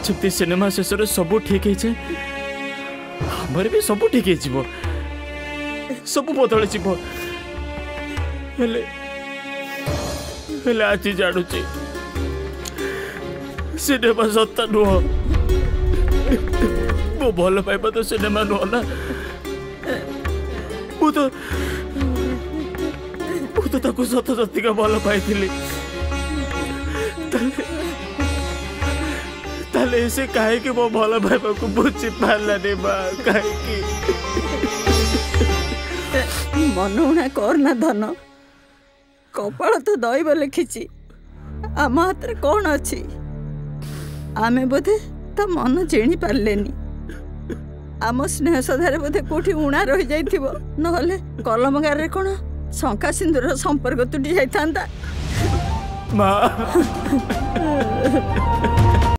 जब सिनेमा शेष सब ठीक है हमर भी सब ठीक है सब बदल हेले आज जानुची सिनेमा सत्ता नुह मो भल पाइबा तो सिनेमा नुह ना तो ताकू सत सतिका भल पाई ताले से काहे कि मो भल पाइबा को बुझी पारलानी माँ काहे कि मनउणा करना धन कपाल तो दैव लिखी आम हाथ कौन अच्छी आमे बोधे तो मन चिणी पार्लेनी आम स्नेह सधार बोधे कोठी उणा रही जाइथिबो नहले कलम गारे कौन शंका सिंधुर संपर्क तुटी जाइथांता माँ